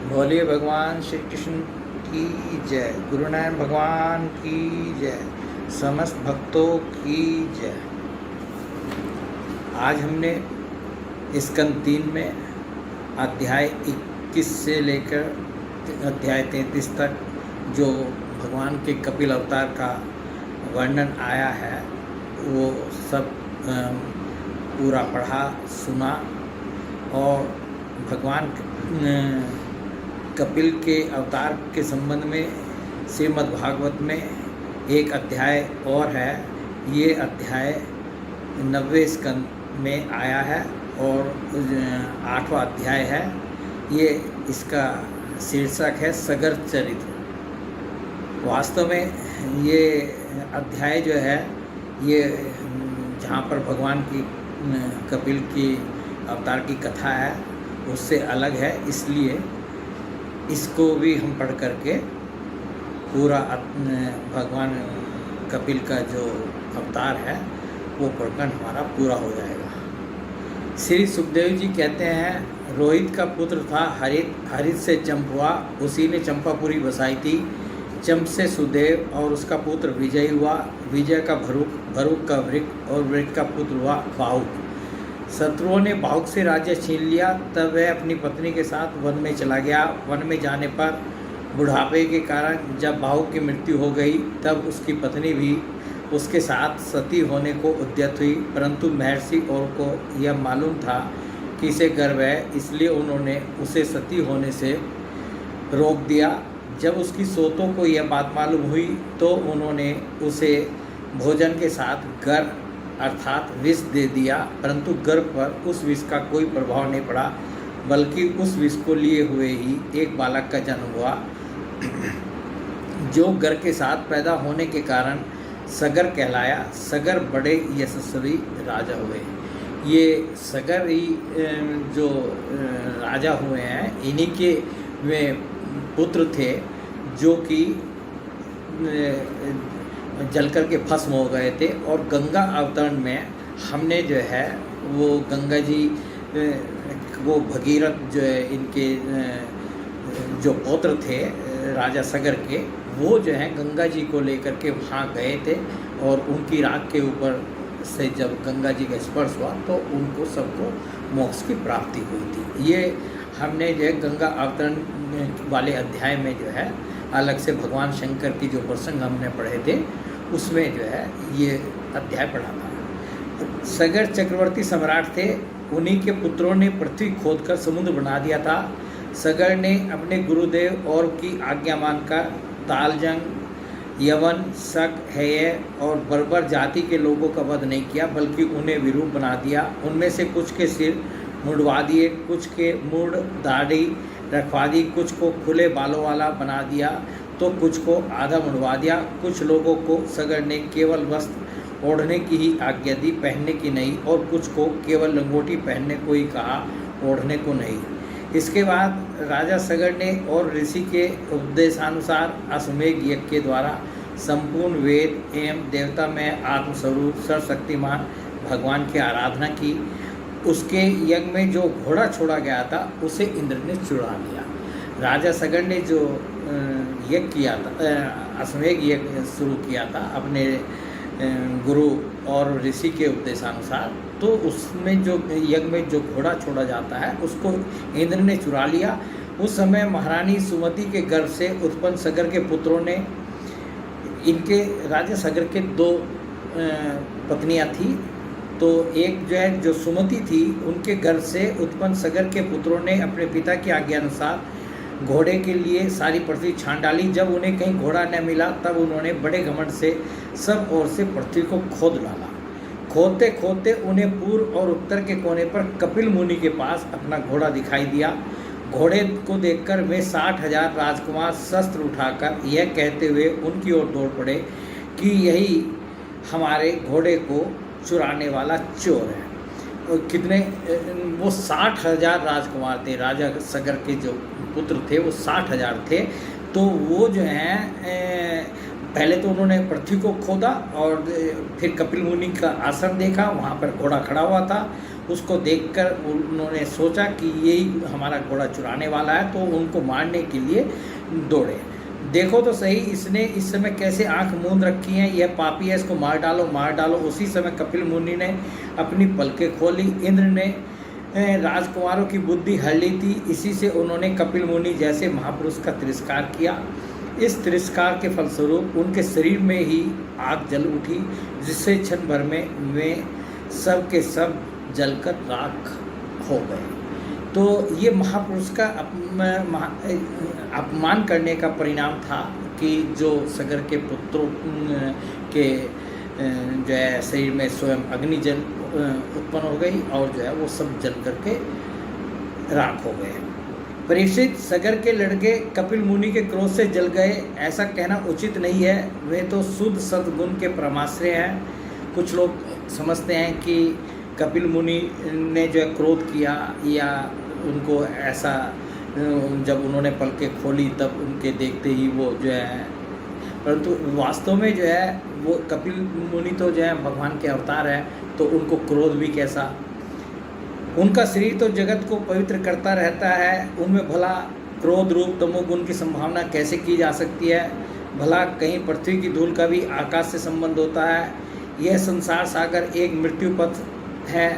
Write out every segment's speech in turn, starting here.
बोलिए भगवान श्री कृष्ण की जय, गुरु नानक भगवान की जय, समस्त भक्तों की जय। आज हमने स्कंद 3 में अध्याय 21 से लेकर अध्याय 33 तक जो भगवान के कपिल अवतार का वर्णन आया है वो सब पूरा पढ़ा सुना। और भगवान कपिल के अवतार के संबंध में श्रीमद् भागवत में एक अध्याय और है। ये अध्याय 90वें स्कंद में आया है और 8वां अध्याय है। ये इसका शीर्षक है सगर चरित्र। वास्तव में ये अध्याय जो है ये जहाँ पर भगवान की कपिल की अवतार की कथा है उससे अलग है, इसलिए इसको भी हम पढ़ करके पूरा भगवान कपिल का जो अवतार है वो पढ़कर हमारा पूरा हो जाएगा। श्री सुखदेव जी कहते हैं, रोहित का पुत्र था हरित, हरित से चंप हुआ, उसी ने चंपापुरी बसाई थी। चंप से सुदेव और उसका पुत्र विजय हुआ, विजय का भरूक, भरूक का वृक और वृक का पुत्र हुआ बाहुक। शत्रुओं ने बाहुक से राज्य छीन लिया, तब वह अपनी पत्नी के साथ वन में चला गया। वन में जाने पर बुढ़ापे के कारण जब बाहुक की मृत्यु हो गई तब उसकी पत्नी भी उसके साथ सती होने को उद्यत हुई, परंतु महर्षि और को यह मालूम था कि इसे गर्व है, इसलिए उन्होंने उसे सती होने से रोक दिया। जब उसकी सोतों को यह बात मालूम हुई तो उन्होंने उसे भोजन के साथ गर अर्थात विष दे दिया, परंतु गर्भ पर उस विष का कोई प्रभाव नहीं पड़ा, बल्कि उस विष को लिए हुए ही एक बालक का जन्म हुआ जो गर के साथ पैदा होने के कारण सगर कहलाया। सगर बड़े यशस्वी राजा हुए। ये सगर ही जो राजा हुए हैं इन्हीं के वे पुत्र थे जो कि जल कर के भस्म हो गए थे। और गंगा अवतरण में हमने जो है वो गंगा जी वो भगीरथ जो है इनके जो पौत्र थे राजा सगर के, वो जो है गंगा जी को लेकर के वहाँ गए थे और उनकी राख के ऊपर से जब गंगा जी का स्पर्श हुआ तो उनको सबको मोक्ष की प्राप्ति हुई थी। ये हमने जो है गंगा अवतरण वाले अध्याय में जो है अलग से भगवान शंकर की जो प्रसंग हमने पढ़े थे उसमें जो है ये अध्याय पढ़ा था। सगर चक्रवर्ती सम्राट थे, उन्हीं के पुत्रों ने पृथ्वी खोदकर समुद्र बना दिया था। सगर ने अपने गुरुदेव और की आज्ञा मानकर तालजंग, यवन, शक, हेय और बर्बर जाति के लोगों का वध नहीं किया, बल्कि उन्हें विरूप बना दिया। उनमें से कुछ के सिर मुंडवा दिए, कुछ के मूड दाढ़ी रखवा दी, कुछ को खुले बालों वाला बना दिया तो कुछ को आधा मुंडवा दिया। कुछ लोगों को सगर ने केवल वस्त्र ओढ़ने की ही आज्ञा दी, पहनने की नहीं, और कुछ को केवल लंगोटी पहनने को ही कहा, ओढ़ने को नहीं। इसके बाद राजा सगर ने और ऋषि के उपदेशानुसार अश्वमेघ यज्ञ के द्वारा संपूर्ण वेद एवं देवता में आत्मस्वरूप सर्वशक्तिमान भगवान की आराधना की। उसके यज्ञ में जो घोड़ा छोड़ा गया था उसे इंद्र ने चुरा लिया। राजा सगर ने जो यज्ञ किया था, अश्वमेघ यज्ञ शुरू किया था अपने गुरु और ऋषि के उपदेशानुसार, तो उसमें जो यज्ञ में जो घोड़ा छोड़ा जाता है उसको इंद्र ने चुरा लिया। उस समय महारानी सुमति के गर्भ से उत्पन्न सगर के पुत्रों ने, इनके राजा सगर के 2 पत्नियां थी, तो एक जो है जो सुमति थी उनके गर्भ से उत्पन्न सगर के पुत्रों ने अपने पिता की आज्ञा अनुसार घोड़े के लिए सारी पृथ्वी छान डाली। जब उन्हें कहीं घोड़ा न मिला तब उन्होंने बड़े घमंड से सब ओर से पृथ्वी को खोद डाला। खोदते खोदते उन्हें पूर्व और उत्तर के कोने पर कपिल मुनि के पास अपना घोड़ा दिखाई दिया। घोड़े को देखकर वे 60,000 राजकुमार शस्त्र उठाकर यह कहते हुए उनकी ओर दौड़ पड़े कि यही हमारे घोड़े को चुराने वाला चोर है। और कितने वो 60,000 राजकुमार थे, राजा सगर के जो पुत्र थे वो 60,000 थे। तो वो जो हैं पहले तो उन्होंने पृथ्वी को खोदा और फिर कपिल मुनि का आश्रम देखा, वहाँ पर घोड़ा खड़ा हुआ था। उसको देखकर उन्होंने सोचा कि यही हमारा घोड़ा चुराने वाला है, तो उनको मारने के लिए दौड़े। देखो तो सही, इसने इस समय कैसे आंख मूंद रखी हैं, यह पापी है, इसको मार डालो मार डालो। उसी समय कपिल मुनि ने अपनी पलकें खोली। इंद्र ने राजकुमारों की बुद्धि हर ली थी, इसी से उन्होंने कपिल मुनि जैसे महापुरुष का तिरस्कार किया। इस तिरस्कार के फलस्वरूप उनके शरीर में ही आग जल उठी, जिससे क्षण भर में वे सब के सब जलकर राख हो गए। तो ये महापुरुष का अपमान करने का परिणाम था कि जो सगर के पुत्रों के जो है शरीर में स्वयं अग्नि जल उत्पन्न हो गई और जो है वो सब जल करके राख हो गए। परीक्षित, सगर के लड़के कपिल मुनि के क्रोध से जल गए, ऐसा कहना उचित नहीं है। वे तो शुद्ध सद्गुण के परमाश्रय हैं। कुछ लोग समझते हैं कि कपिल मुनि ने जो है क्रोध किया या उनको ऐसा जब उन्होंने पलकें खोली तब उनके देखते ही वो जो है, परंतु वास्तव में जो है वो कपिल मुनि तो जो है भगवान के अवतार है, तो उनको क्रोध भी कैसा। उनका शरीर तो जगत को पवित्र करता रहता है, उनमें भला क्रोध रूप तमोगुण की संभावना कैसे की जा सकती है। भला कहीं पृथ्वी की धूल का भी आकाश से संबंध होता है। यह संसार सागर एक मृत्यु पथ है,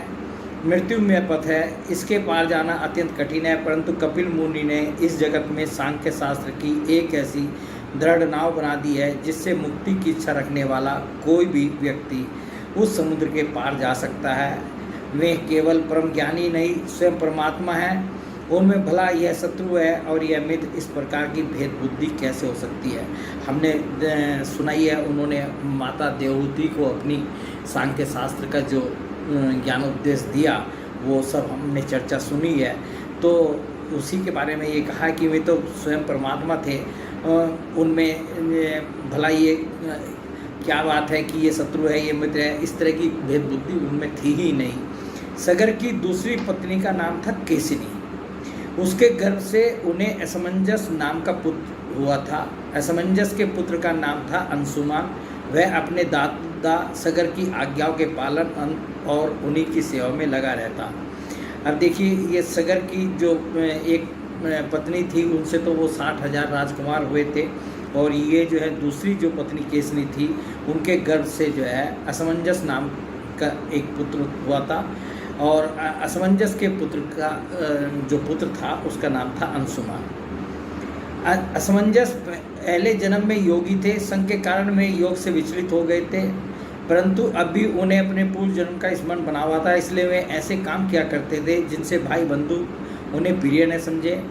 मृत्युमय पथ है, इसके पार जाना अत्यंत कठिन है। परंतु कपिल मुनि ने इस जगत में सांख्य शास्त्र की एक ऐसी दृढ़ नाव बना दी है जिससे मुक्ति की इच्छा रखने वाला कोई भी व्यक्ति उस समुद्र के पार जा सकता है। वे केवल परम ज्ञानी नहीं, स्वयं परमात्मा हैं। उनमें भला यह शत्रु है और यह मित्र, इस प्रकार की भेद बुद्धि कैसे हो सकती है। हमने सुनाई है, उन्होंने माता देवहूति को अपनी सांख्य शास्त्र का जो ज्ञानोपदेश दिया वो सब हमने चर्चा सुनी है। तो उसी के बारे में ये कहा कि वे तो स्वयं परमात्मा थे, उनमें भला ये क्या बात है कि ये शत्रु है ये मित्र है, इस तरह की भेद बुद्धि उनमें थी ही नहीं। सगर की दूसरी पत्नी का नाम था केसिनी। उसके गर्भ से उन्हें असमंजस नाम का पुत्र हुआ था। असमंजस के पुत्र का नाम था अंशुमान। वह अपने दादा सगर की आज्ञाओं के पालन और उन्हीं की सेवा में लगा रहता। अब देखिए, ये सगर की जो एक पत्नी थी उनसे तो वो 60,000 राजकुमार हुए थे, और ये जो है दूसरी जो पत्नी केसनी थी उनके गर्भ से जो है असमंजस नाम का एक पुत्र हुआ था। और असमंजस के पुत्र का जो पुत्र था उसका नाम था अंशुमान। असमंजस पहले जन्म में योगी थे, संग के कारण में योग से विचलित हो गए थे, परंतु अब भी उन्हें अपने पूर्व जन्म का स्मरण बना हुआ था, इसलिए वे ऐसे काम किया करते थे जिनसे भाई बंधु उन्हें प्रिय न समझे।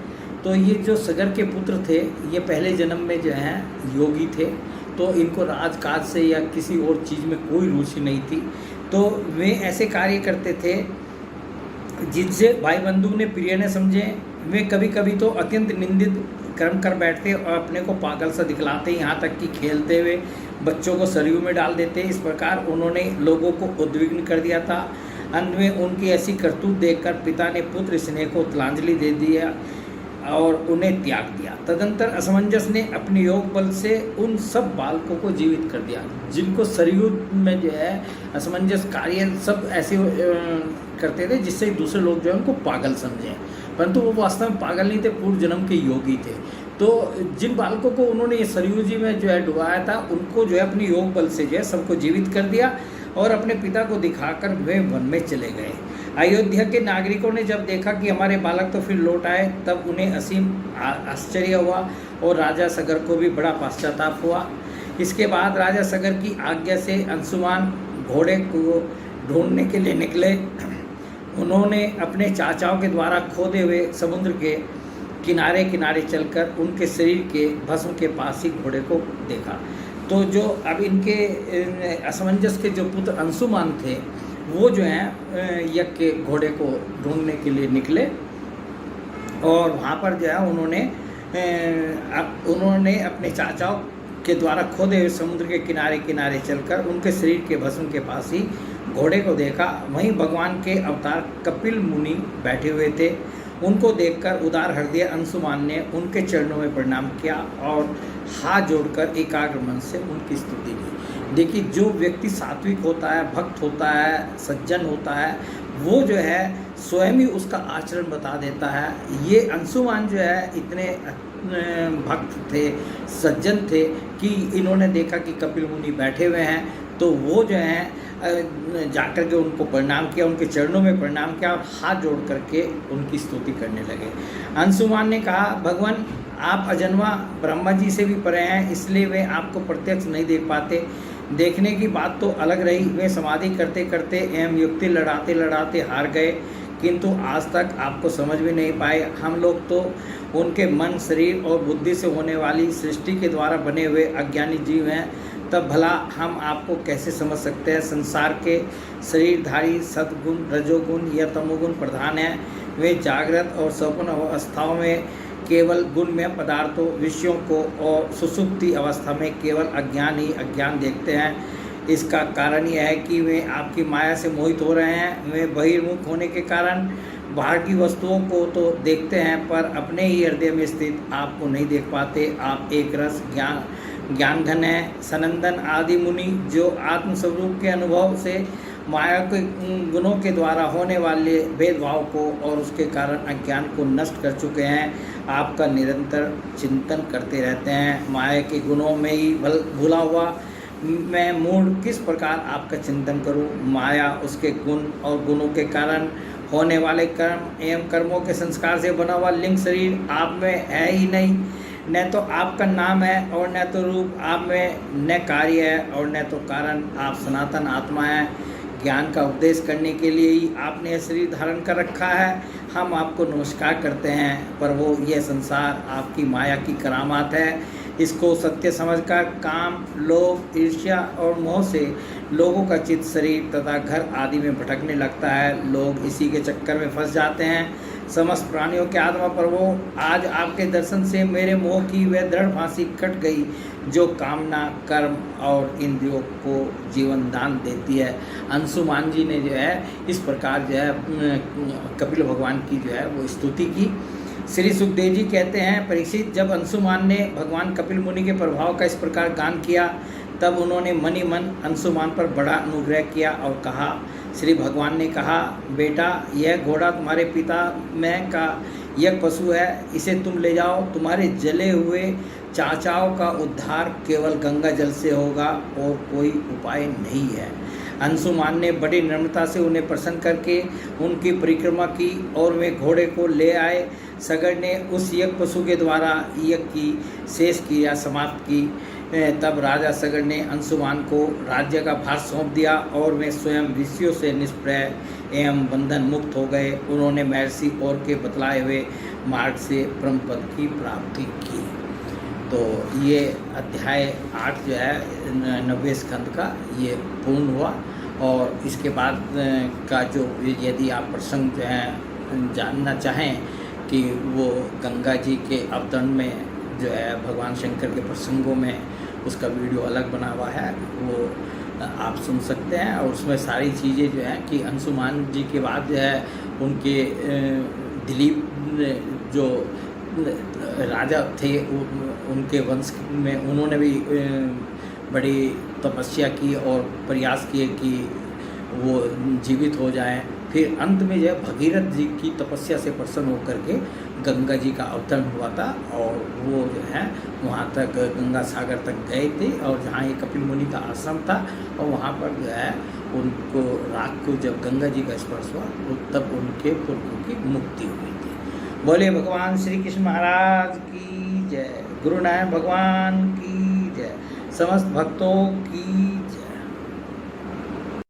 तो ये जो सगर के पुत्र थे ये पहले जन्म में जो हैं योगी थे, तो इनको राजकाज से या किसी और चीज़ में कोई रुचि नहीं थी। तो वे ऐसे कार्य करते थे जिनसे भाई बंधु ने प्रिय न समझे। वे कभी कभी तो अत्यंत निंदित कर्म कर बैठते और अपने को पागल सा दिखलाते, यहाँ तक कि खेलते हुए बच्चों को सरयू में डाल देते। इस प्रकार उन्होंने लोगों को उद्विग्न कर दिया था। अंत में उनकी ऐसी करतूत देखकर पिता ने पुत्र स्नेह को तिलांजलि दे दिया और उन्हें त्याग दिया। तदंतर असमंजस ने अपने योग बल से उन सब बालकों को जीवित कर दिया जिनको सरयू में जो है असमंजस कार्य सब ऐसे करते थे जिससे दूसरे लोग जो है उनको पागल समझें, परंतु वो वास्तव में पागल नहीं थे, पूर्व जन्म के योगी थे। तो जिन बालकों को उन्होंने सरयू जी में जो है डुबाया था उनको जो है अपने योग बल से जो है सबको जीवित कर दिया और अपने पिता को दिखाकर वे वन में चले गए। अयोध्या के नागरिकों ने जब देखा कि हमारे बालक तो फिर लौट आए, तब उन्हें असीम आश्चर्य हुआ और राजा सगर को भी बड़ा पश्चाताप हुआ। इसके बाद राजा सगर की आज्ञा से अंशुमान घोड़े को ढूंढने के लिए निकले। उन्होंने अपने चाचाओं के द्वारा खोदे हुए समुद्र के किनारे किनारे चलकर उनके शरीर के भस्म के पास ही घोड़े को देखा। तो जो अब इनके असमंजस के जो पुत्र अंशुमान थे वो जो हैं यज्ञ के घोड़े को ढूंढने के लिए निकले और वहाँ पर जो है उन्होंने अपने चाचाओं के द्वारा खोदे हुए समुद्र के किनारे किनारे चलकर उनके शरीर के भस्म के पास ही घोड़े को देखा। वहीं भगवान के अवतार कपिल मुनि बैठे हुए थे। उनको देखकर उदार हृदय अंशुमान ने उनके चरणों में प्रणाम किया और हाथ जोड़कर एकाग्र मन से उनकी स्तुति की। देखिए, जो व्यक्ति सात्विक होता है, भक्त होता है, सज्जन होता है, वो जो है स्वयं ही उसका आचरण बता देता है। ये अंशुमान जो है इतने भक्त थे, सज्जन थे कि इन्होंने देखा कि कपिल मुनि बैठे हुए हैं, तो वो जो है जाकर के उनको प्रणाम किया, उनके चरणों में प्रणाम किया और हाथ जोड़ करके उनकी स्तुति करने लगे। अंशुमान ने कहा, भगवान आप अजन्मा ब्रह्मा जी से भी परे हैं, इसलिए वे आपको प्रत्यक्ष नहीं देख पाते। देखने की बात तो अलग रही, वे समाधि करते करते एवं युक्ति लड़ाते लड़ाते हार गए, किंतु आज तक आपको समझ भी नहीं पाए। हम लोग तो उनके मन, शरीर और बुद्धि से होने वाली सृष्टि के द्वारा बने हुए अज्ञानी जीव हैं, तब भला हम आपको कैसे समझ सकते हैं। संसार के शरीरधारी सद्गुण, रजोगुण या तमोगुण प्रधान हैं। वे जागृत और स्वप्न अवस्थाओं में केवल गुणमय पदार्थों, विषयों को और सुषुप्ति अवस्था में केवल अज्ञान ही अज्ञान देखते हैं। इसका कारण यह है कि वे आपकी माया से मोहित हो रहे हैं। वे बहिर्मुख होने के कारण बाहर की वस्तुओं को तो देखते हैं, पर अपने ही हृदय में स्थित आपको नहीं देख पाते। आप एक रस ज्ञान घन है। सनंदन आदि मुनि जो आत्मस्वरूप के अनुभव से माया के गुणों के द्वारा होने वाले भेदभाव को और उसके कारण अज्ञान को नष्ट कर चुके हैं, आपका निरंतर चिंतन करते रहते हैं। माया के गुणों में ही भूला हुआ मैं मूढ़ किस प्रकार आपका चिंतन करूं। माया, उसके गुण और गुणों के कारण होने वाले कर्म एवं कर्मों के संस्कार से बना हुआ लिंग शरीर आप में है ही नहीं। न तो आपका नाम है और न तो रूप आप में, न कार्य है और न तो कारण। आप सनातन आत्मा है। ज्ञान का उपदेश करने के लिए ही आपने यह शरीर धारण कर रखा है। हम आपको नमस्कार करते हैं, पर वो यह संसार आपकी माया की करामात है। इसको सत्य समझकर काम, लोभ, ईर्ष्या और मोह से लोगों का चित्त शरीर तथा घर आदि में भटकने लगता है। लोग इसी के चक्कर में फंस जाते हैं। समस्त प्राणियों के आत्मा पर वो आज आपके दर्शन से मेरे मोह की वह दृढ़ फांसी कट गई, जो कामना, कर्म और इंद्रियों को जीवन दान देती है। अंशुमान जी ने जो है इस प्रकार जो है कपिल भगवान की जो है वो स्तुति की। श्री सुखदेव जी कहते हैं, परीक्षित, जब अंशुमान ने भगवान कपिल मुनि के प्रभाव का इस प्रकार गान किया, तब उन्होंने मन ही मन अंशुमान पर बड़ा अनुग्रह किया और कहा। श्री भगवान ने कहा, बेटा, यह घोड़ा तुम्हारे पिता में का यह पशु है, इसे तुम ले जाओ। तुम्हारे जले हुए चाचाओं का उद्धार केवल गंगा जल से होगा और कोई उपाय नहीं है। अंशुमान ने बड़ी नम्रता से उन्हें प्रसन्न करके उनकी परिक्रमा की और वे घोड़े को ले आए। सगर ने उस यज्ञ पशु के द्वारा यज्ञ की शेष क्रिया समाप्त की। तब राजा सगर ने अंशुमान को राज्य का भार सौंप दिया और वे स्वयं ऋषियों से निष्प्रय एवं बंधन मुक्त हो गए। उन्होंने महर्षि और के बतलाए हुए मार्ग से परम पद की प्राप्ति की। तो ये अध्याय 8 जो है 90वें स्कंद का ये पूर्ण हुआ। और इसके बाद का जो, यदि आप प्रसंग जो है जानना चाहें कि वो गंगा जी के अवतरण में जो है भगवान शंकर के प्रसंगों में उसका वीडियो अलग बना हुआ है, वो आप सुन सकते हैं। और उसमें सारी चीज़ें जो हैं कि अंशुमान जी के बाद जो है उनके दिलीप जो राजा थे उनके वंश में उन्होंने भी बड़ी तपस्या की और प्रयास किए कि वो जीवित हो जाएं। फिर अंत में जो है भगीरथ जी की तपस्या से प्रसन्न होकर के गंगा जी का अवतरण हुआ था और वो जो है वहाँ तक गंगा सागर तक गए थे और जहाँ ये कपिल मुनि का आश्रम था और वहाँ पर जो है उनको रात को जब गंगा जी का स्पर्श हुआ तब उनके पुरखों की मुक्ति हुई थी। बोले भगवान श्री कृष्ण महाराज की जय, गुरु नारायण भगवान की जय, समस्त भक्तों की